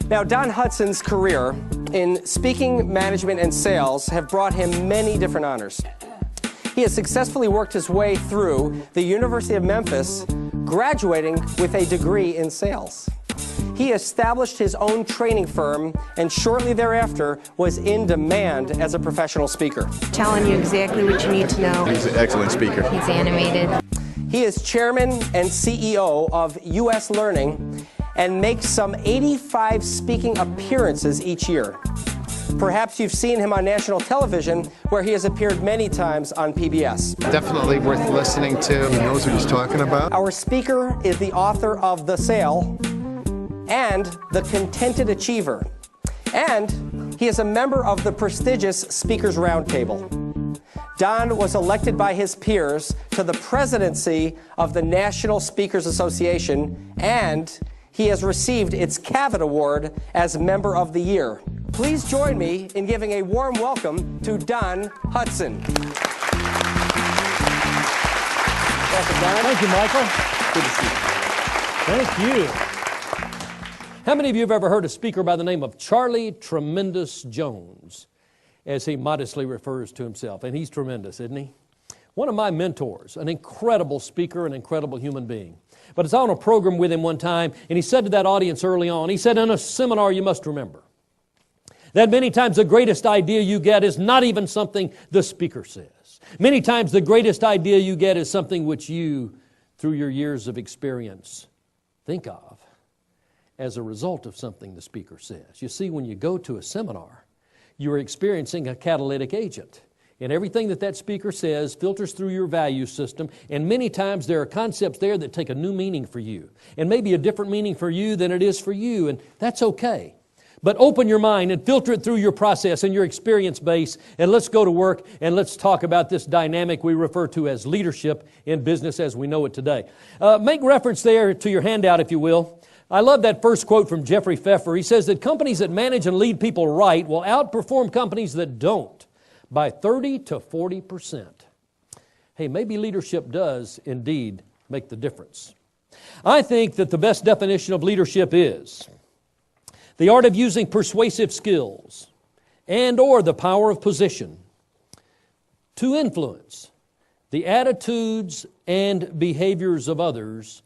Now, Don Hutson's career in speaking, management, and sales have brought him many different honors. He has successfully worked his way through the University of Memphis, graduating with a degree in sales. He established his own training firm and shortly thereafter was in demand as a professional speaker. Telling you exactly what you need to know. He's an excellent speaker. He's animated. He is chairman and CEO of U.S. Learning and makes some 85 speaking appearances each year. Perhaps you've seen him on national television, where he has appeared many times on PBS. Definitely worth listening to. He knows what he's talking about. Our speaker is the author of The Sale and The Contented Achiever. And he is a member of the prestigious Speakers Roundtable. Don was elected by his peers to the presidency of the National Speakers Association, and he has received its Cavett Award as Member of the Year. Please join me in giving a warm welcome to Don Hutson. Welcome, Don. Thank you, Michael. Good to see you. Thank you. How many of you have ever heard a speaker by the name of Charlie Tremendous Jones, as he modestly refers to himself? And he's tremendous, isn't he? One of my mentors, an incredible speaker, an incredible human being. But I was on a program with him one time, and he said to that audience early on, he said, in a seminar you must remember that many times the greatest idea you get is not even something the speaker says. Many times the greatest idea you get is something which you, through your years of experience, think of as a result of something the speaker says. You see, when you go to a seminar, you're experiencing a catalytic agent. And everything that speaker says filters through your value system, and many times there are concepts there that take a new meaning for you, and maybe a different meaning for you than it is for you, and that's okay. But open your mind and filter it through your process and your experience base, and let's go to work and let's talk about this dynamic we refer to as leadership in business as we know it today. Make reference there to your handout, if you will. I love that first quote from Jeffrey Pfeffer. He says that companies that manage and lead people right will outperform companies that don't by 30 to 40%. Hey, maybe leadership does indeed make the difference. I think that the best definition of leadership is the art of using persuasive skills and or the power of position to influence the attitudes and behaviors of others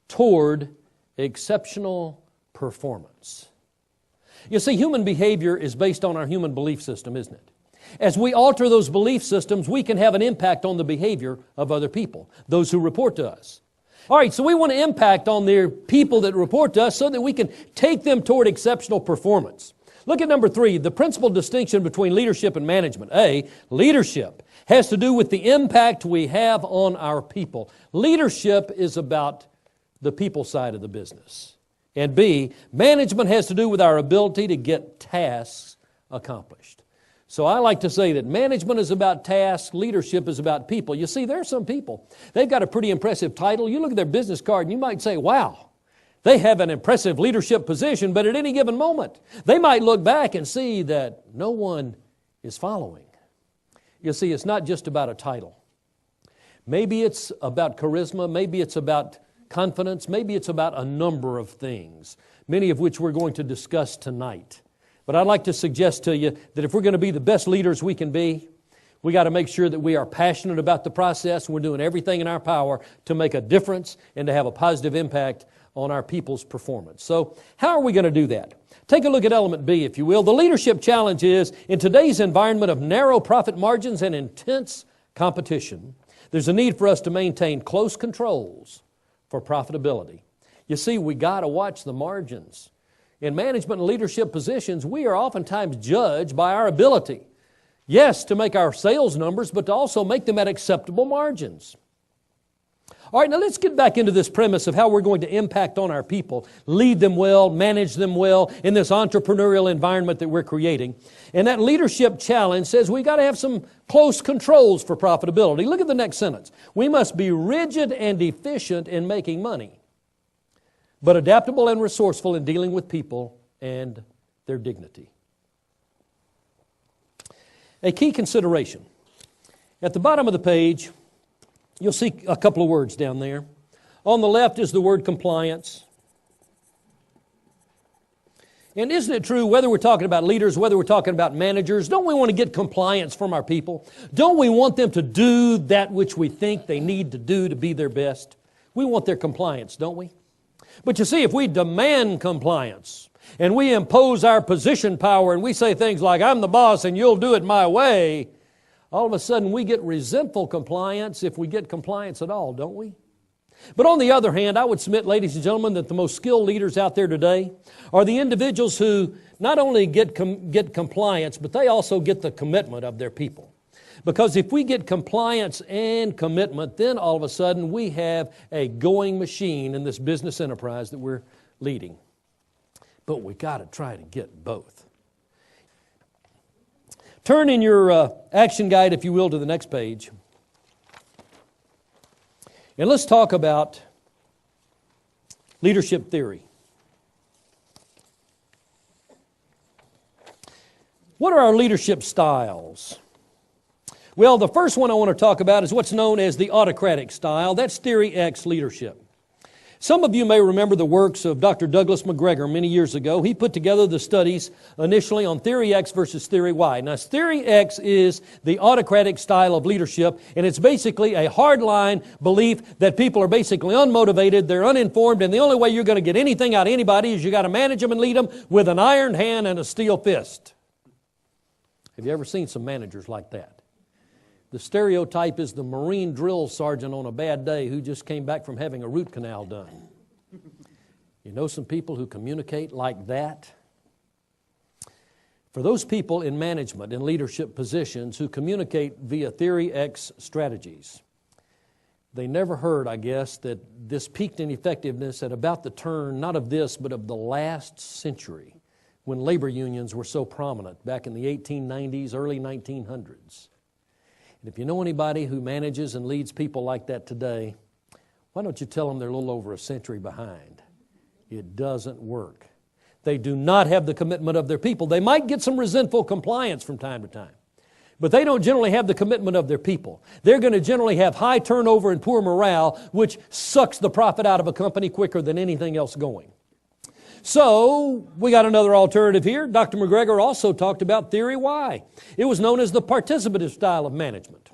toward exceptional performance. You see, human behavior is based on our human belief system, isn't it? As we alter those belief systems, we can have an impact on the behavior of other people, those who report to us. All right, so we want to impact on the people that report to us so that we can take them toward exceptional performance. Look at number 3, the principal distinction between leadership and management. A, leadership has to do with the impact we have on our people. Leadership is about the people side of the business. And B, management has to do with our ability to get tasks accomplished. So I like to say that management is about tasks, leadership is about people. You see, there are some people, they've got a pretty impressive title. You look at their business card and you might say, wow, they have an impressive leadership position, but at any given moment, they might look back and see that no one is following. You see, it's not just about a title. Maybe it's about charisma, maybe it's about confidence, maybe it's about a number of things, many of which we're going to discuss tonight. But I'd like to suggest to you that if we're going to be the best leaders we can be, we got to make sure that we are passionate about the process and we're doing everything in our power to make a difference and to have a positive impact on our people's performance. So how are we going to do that? Take a look at element B, if you will. The leadership challenge is, in today's environment of narrow profit margins and intense competition, there's a need for us to maintain close controls for profitability. You see, we got to watch the margins. In management and leadership positions, we are oftentimes judged by our ability, yes, to make our sales numbers, but to also make them at acceptable margins. All right, now let's get back into this premise of how we're going to impact on our people, lead them well, manage them well in this entrepreneurial environment that we're creating. And that leadership challenge says we got to have some close controls for profitability. Look at the next sentence. We must be rigid and efficient in making money, but adaptable and resourceful in dealing with people and their dignity. A key consideration. At the bottom of the page, you'll see a couple of words down there. On the left is the word compliance. And isn't it true, whether we're talking about leaders, whether we're talking about managers, don't we want to get compliance from our people? Don't we want them to do that which we think they need to do to be their best? We want their compliance, don't we? But you see, if we demand compliance and we impose our position power and we say things like, I'm the boss and you'll do it my way, all of a sudden we get resentful compliance if we get compliance at all, don't we? But on the other hand, I would submit, ladies and gentlemen, that the most skilled leaders out there today are the individuals who not only get compliance, but they also get the commitment of their people. Because if we get compliance and commitment, then all of a sudden we have a going machine in this business enterprise that we're leading. But we got to try to get both. Turn in your action guide, if you will, to the next page. And let's talk about leadership theory. What are our leadership styles? Well, the first one I want to talk about is what's known as the autocratic style. That's Theory X leadership. Some of you may remember the works of Dr. Douglas McGregor many years ago. He put together the studies initially on Theory X versus Theory Y. Now, Theory X is the autocratic style of leadership, and it's basically a hardline belief that people are basically unmotivated, they're uninformed, and the only way you're going to get anything out of anybody is you got to manage them and lead them with an iron hand and a steel fist. Have you ever seen some managers like that? The stereotype is the Marine drill sergeant on a bad day who just came back from having a root canal done. You know some people who communicate like that? For those people in management, in leadership positions who communicate via Theory X strategies, they never heard, I guess, that this peaked in effectiveness at about the turn, not of this, but of the last century, when labor unions were so prominent back in the 1890s, early 1900s. And if you know anybody who manages and leads people like that today, why don't you tell them they're a little over a century behind? It doesn't work. They do not have the commitment of their people. They might get some resentful compliance from time to time, but they don't generally have the commitment of their people. They're going to generally have high turnover and poor morale, which sucks the profit out of a company quicker than anything else going. So, we got another alternative here. Dr. McGregor also talked about Theory Y. It was known as the participative style of management.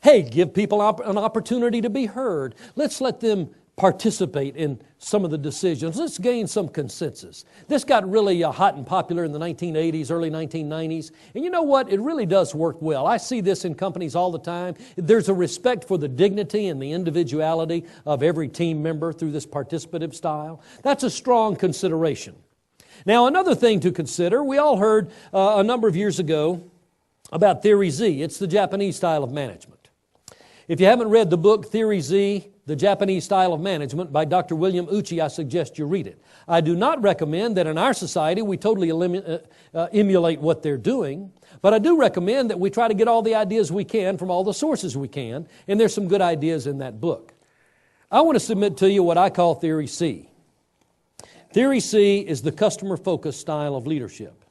Hey, give people an opportunity to be heard. Let's let them participate in some of the decisions. Let's gain some consensus. This got really hot and popular in the 1980s, early 1990s. And you know what? It really does work well. I see this in companies all the time. There's a respect for the dignity and the individuality of every team member through this participative style. That's a strong consideration. Now, another thing to consider, we all heard a number of years ago about Theory Z. It's the Japanese style of management. If you haven't read the book Theory Z, The Japanese Style of Management by Dr. William Uchi, I suggest you read it. I do not recommend that in our society we totally emulate what they're doing, but I do recommend that we try to get all the ideas we can from all the sources we can, and there's some good ideas in that book. I want to submit to you what I call Theory C. Theory C is the customer-focused style of leadership.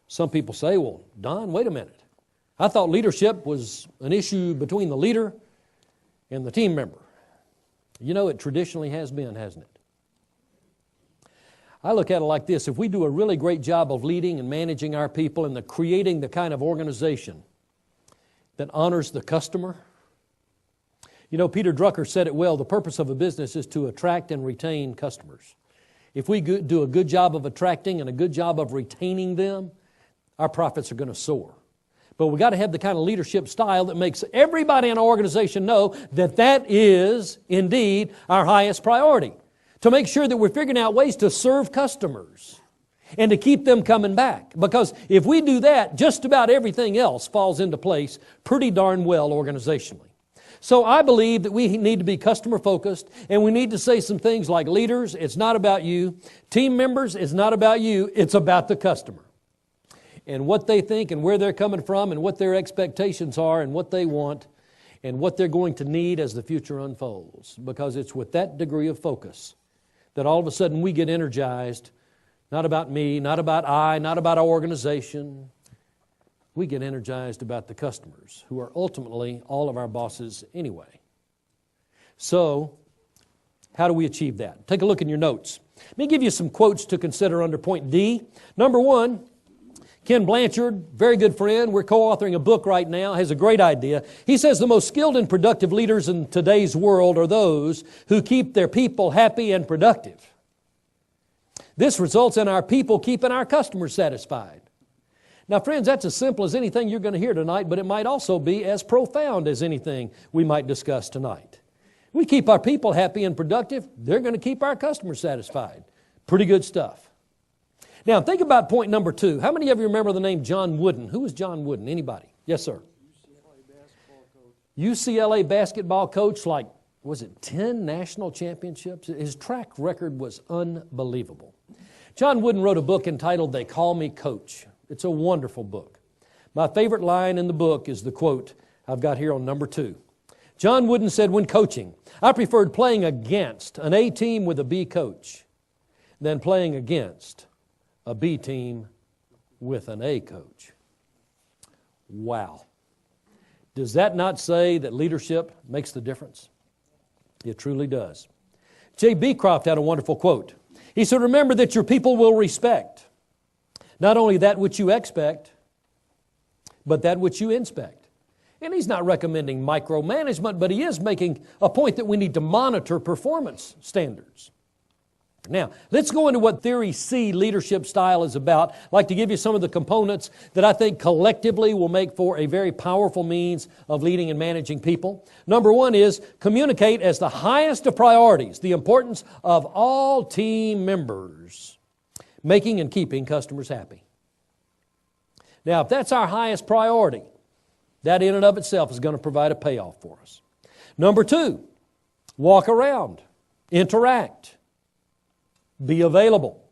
Some people say, well, Don, wait a minute. I thought leadership was an issue between the leader and the team member. You know, it traditionally has been, hasn't it? I look at it like this. If we do a really great job of leading and managing our people and creating the kind of organization that honors the customer, you know, Peter Drucker said it well, the purpose of a business is to attract and retain customers. If we do a good job of attracting and a good job of retaining them, our profits are going to soar. But we've got to have the kind of leadership style that makes everybody in our organization know that that is indeed our highest priority. To make sure that we're figuring out ways to serve customers and to keep them coming back. Because if we do that, just about everything else falls into place pretty darn well organizationally. So I believe that we need to be customer focused, and we need to say some things like, leaders, it's not about you. Team members, it's not about you. It's about the customer. And what they think and where they're coming from and what their expectations are and what they want and what they're going to need as the future unfolds. Because it's with that degree of focus that all of a sudden we get energized, not about me, not about not about our organization. We get energized about the customers, who are ultimately all of our bosses anyway. So, How do we achieve that? Take a look in your notes. Let me give you some quotes to consider under point D. Number one, Ken Blanchard, very good friend. We're co-authoring a book right now, has a great idea. He says the most skilled and productive leaders in today's world are those who keep their people happy and productive. This results in our people keeping our customers satisfied. Now, friends, that's as simple as anything you're going to hear tonight, but it might also be as profound as anything we might discuss tonight. We keep our people happy and productive, they're going to keep our customers satisfied. Pretty good stuff. Now, think about point number 2. How many of you remember the name John Wooden? Who was John Wooden? Anybody? Yes, sir. UCLA basketball coach, like, was it 10 national championships? His track record was unbelievable. John Wooden wrote a book entitled They Call Me Coach. It's a wonderful book. My favorite line in the book is the quote I've got here on number 2. John Wooden said, when coaching, I preferred playing against an A team with a B coach than playing against a B team with an A coach. Wow. Does that not say that leadership makes the difference? It truly does. J. Beecroft had a wonderful quote. He said, remember that your people will respect not only that which you expect, but that which you inspect. And he's not recommending micromanagement, but he is making a point that we need to monitor performance standards. Now, let's go into what Theory C leadership style is about. I'd like to give you some of the components that I think collectively will make for a very powerful means of leading and managing people. Number 1 is communicate as the highest of priorities, the importance of all team members, making and keeping customers happy. Now, if that's our highest priority, that in and of itself is going to provide a payoff for us. Number 2, walk around, interact. Be available.